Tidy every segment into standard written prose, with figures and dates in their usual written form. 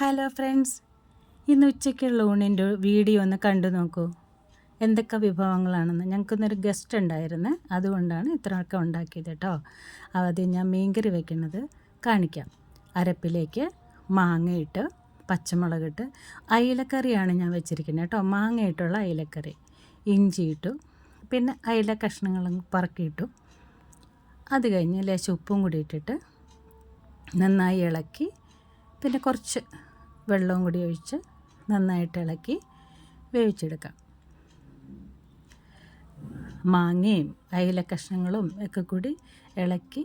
Hello friends, ഇന്ന് ഉച്ചയ്ക്കുള്ള ഊണിൻ്റെ video ഒന്ന് കണ്ടു നോക്കൂ. എന്തൊക്കെ വിഭവങ്ങളാണെന്ന്. ഞങ്ങൾക്കൊന്നൊരു ഗസ്റ്റ് ഉണ്ടായിരുന്നു, അതുകൊണ്ടാണ് ഇത്രയൊക്കെ ഉണ്ടാക്കിയത് കേട്ടോ. ആദ്യം ഞാൻ മീൻകറി വെക്കുന്നത് കാണിക്കാം. അരപ്പിലേക്ക് മാങ്ങയിട്ട് പച്ചമുളകിട്ട് അയിലക്കറിയാണ് ഞാൻ വെച്ചിരിക്കുന്നത് കേട്ടോ. മാങ്ങയിട്ടുള്ള അയിലക്കറി, ഇഞ്ചി ഇട്ടു, പിന്നെ അയില കഷ്ണങ്ങളും പറക്കിയിട്ടു. അത് കഴിഞ്ഞ് ലേശം ഉപ്പും കൂടി ഇട്ടിട്ട് നന്നായി ഇളക്കി, പിന്നെ കുറച്ച് വെള്ളവും കൂടി ഒഴിച്ച് നന്നായിട്ട് ഇളക്കി വേവിച്ചെടുക്കാം. മാങ്ങയും അയില കഷ്ണങ്ങളും ഒക്കെ കൂടി ഇളക്കി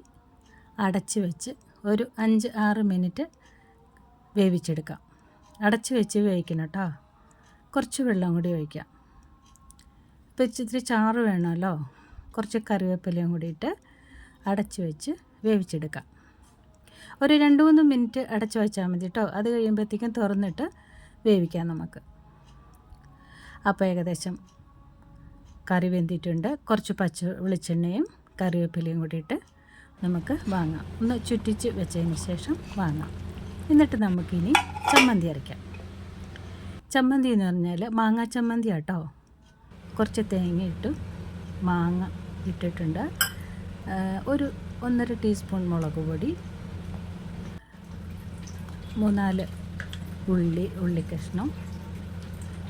അടച്ച് വെച്ച് ഒരു 5-6 മിനിറ്റ് വേവിച്ചെടുക്കാം. അടച്ച് വെച്ച് വേവിക്കണം കേട്ടോ. കുറച്ച് വെള്ളം കൂടി ഒഴിക്കാം. ഇപ്പോൾ ഇച്ചിരി ചാറ് വേണമല്ലോ. കുറച്ച് കറിവേപ്പിലയും കൂടി ഇട്ട് അടച്ച് വെച്ച് വേവിച്ചെടുക്കാം. ഒരു 2-3 മിനിറ്റ് അടച്ച് വെച്ചാൽ മതി കേട്ടോ. അത് കഴിയുമ്പോഴത്തേക്കും തുറന്നിട്ട് വേവിക്കാം നമുക്ക്. അപ്പോൾ ഏകദേശം കറി വെന്തിട്ടുണ്ട്. കുറച്ച് പച്ച വെളിച്ചെണ്ണയും കറിവേപ്പിലയും കൂടി ഇട്ട് നമുക്ക് വാങ്ങാം. ഒന്ന് ചുറ്റിച്ച് വെച്ചതിന് ശേഷം വാങ്ങാം. എന്നിട്ട് നമുക്കിനി ചമ്മന്തി അരയ്ക്കാം. ചമ്മന്തി എന്ന് പറഞ്ഞാൽ മാങ്ങ ചമ്മന്തി കേട്ടോ. കുറച്ച് തേങ്ങ ഇട്ടു, മാങ്ങ ഇട്ടിട്ടുണ്ട്, ഒരു 1.5 ടീസ്പൂൺ മുളക് പൊടി, 3-4 ഉള്ളി കഷ്ണം,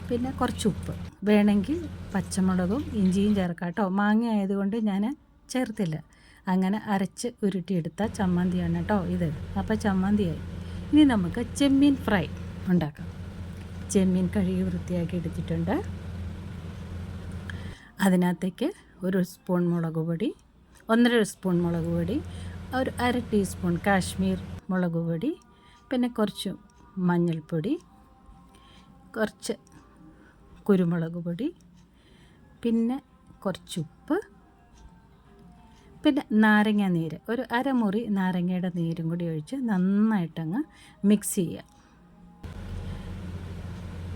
പിന്നെ കുറച്ച് ഉപ്പ്. വേണമെങ്കിൽ പച്ചമുളകും ഇഞ്ചിയും ചേർക്കാം കേട്ടോ. മാങ്ങ ആയതുകൊണ്ട് ഞാൻ ചേർത്തില്ല. അങ്ങനെ അരച്ച് ഉരുട്ടിയെടുത്ത ചമ്മന്തിയാണ് കേട്ടോ ഇത്. അപ്പോൾ ചമ്മന്തിയായി. ഇനി നമുക്ക് ചെമ്മീൻ ഫ്രൈ ഉണ്ടാക്കാം. ചെമ്മീൻ കഴുകി വൃത്തിയാക്കി എടുത്തിട്ടുണ്ട്. അതിനകത്തേക്ക് 1 സ്പൂൺ മുളക് പൊടി, 1.5 സ്പൂൺ മുളക് പൊടി, ഒരു 1/2 ടീസ്പൂൺ കാശ്മീർ മുളക് പൊടി, പിന്നെ കുറച്ച് മഞ്ഞൾപ്പൊടി, കുറച്ച് കുരുമുളക് പൊടി, പിന്നെ കുറച്ച് ഉപ്പ്, പിന്നെ നാരങ്ങ നീര്, ഒരു 1/2 മുറി നാരങ്ങയുടെ നീരും കൂടി ഒഴിച്ച് നന്നായിട്ടങ്ങ് മിക്സ് ചെയ്യുക.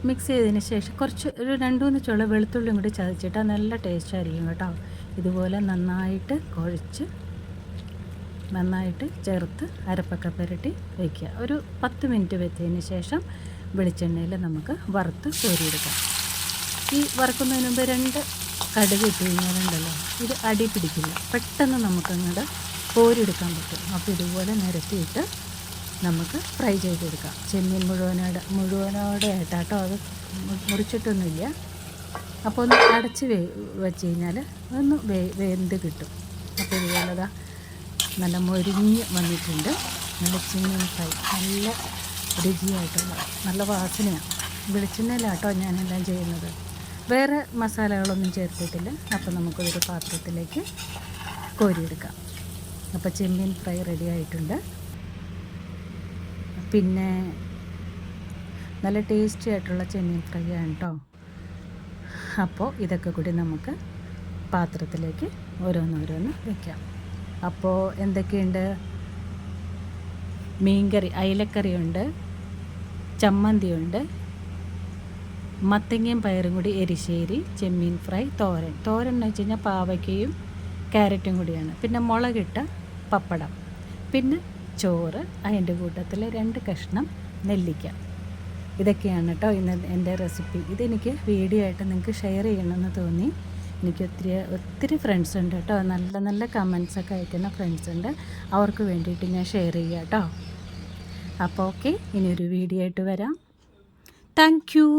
മിക്സ് ചെയ്തതിന് ശേഷം കുറച്ച് ഒരു 2-3 ചുള വെളുത്തുള്ളിയും കൂടി ചതച്ചിട്ടാൽ നല്ല ടേസ്റ്റ് ആയിരിക്കും കേട്ടോ. ഇതുപോലെ നന്നായിട്ട് കുഴച്ച് നന്നായിട്ട് ചേർത്ത് അരപ്പൊക്കെ പുരട്ടി വയ്ക്കുക. ഒരു 10 മിനിറ്റ് വെച്ചതിന് ശേഷം വെളിച്ചെണ്ണയിൽ നമുക്ക് വറുത്ത് കോരിയെടുക്കാം. ഈ വറുക്കുന്നതിന് മുമ്പ് 2 കടുക് ഇട്ട് കഴിഞ്ഞാലുണ്ടല്ലോ, ഇത് അടി പിടിക്കില്ല. പെട്ടെന്ന് നമുക്കങ്ങോട്ട് കോരിയെടുക്കാൻ പറ്റും. അപ്പോൾ ഇതുപോലെ നിരത്തിയിട്ട് നമുക്ക് ഫ്രൈ ചെയ്തെടുക്കാം. ചെമ്മീൻ മുഴുവനോടെ ആയിട്ടാട്ടോ, അത് മുറിച്ചിട്ടൊന്നുമില്ല. അപ്പോൾ ഒന്ന് അടച്ച് വെച്ച് കഴിഞ്ഞാൽ ഒന്ന് വെന്ത് കിട്ടും. അപ്പോൾ ഇതുപോലെ നല്ല മൊരിഞ്ഞ് വന്നിട്ടുണ്ട്. നല്ല ചെമ്മീൻ ഫ്രൈ, നല്ല രുചിയായിട്ടുള്ള നല്ല വാസനയാണ്. വെളിച്ചെണ്ണയിലാട്ടോ ഞാനെല്ലാം ചെയ്യുന്നത്, വേറെ മസാലകളൊന്നും ചേർത്തിട്ടില്ല. അപ്പോൾ നമുക്കൊരു പാത്രത്തിലേക്ക് കോരിയെടുക്കാം. അപ്പോൾ ചെമ്മീൻ ഫ്രൈ റെഡി ആയിട്ടുണ്ട്. പിന്നെ നല്ല ടേസ്റ്റി ആയിട്ടുള്ള ചെമ്മീൻ ഫ്രൈ ആണ് കേട്ടോ. അപ്പോൾ ഇതൊക്കെ കൂടി നമുക്ക് പാത്രത്തിലേക്ക് ഓരോന്നോരോന്ന് വയ്ക്കാം. അപ്പോൾ എന്തൊക്കെയുണ്ട്? മീൻകറി, അയിലക്കറിയുണ്ട്, ചമ്മന്തിയുണ്ട്, മത്തങ്ങയും പയറും കൂടി എരിശ്ശേരി, ചെമ്മീൻ ഫ്രൈ, തോരൻ എന്ന് വെച്ച് കഴിഞ്ഞാൽ പാവയ്ക്കയും ക്യാരറ്റും കൂടിയാണ്, പിന്നെ മുളകിട്ട പപ്പടം, പിന്നെ ചോറ്, അതിൻ്റെ കൂട്ടത്തിൽ 2 കഷ്ണം നെല്ലിക്ക. ഇതൊക്കെയാണ് കേട്ടോ ഇന്ന് എൻ്റെ റെസിപ്പി. ഇതെനിക്ക് വീഡിയോ ആയിട്ട് നിങ്ങൾക്ക് ഷെയർ ചെയ്യണമെന്ന് തോന്നി. എനിക്ക് ഒത്തിരി ഫ്രണ്ട്സ് ഉണ്ട് കേട്ടോ, നല്ല നല്ല കമൻസൊക്കെ അയക്കുന്ന ഫ്രണ്ട്സ് ഉണ്ട്. അവർക്ക് വേണ്ടിയിട്ട് ഞാൻ ഷെയർ ചെയ്യാം കേട്ടോ. അപ്പോൾ ഓക്കെ, ഇനിയൊരു വീഡിയോ ആയിട്ട് വരാം. Thank you.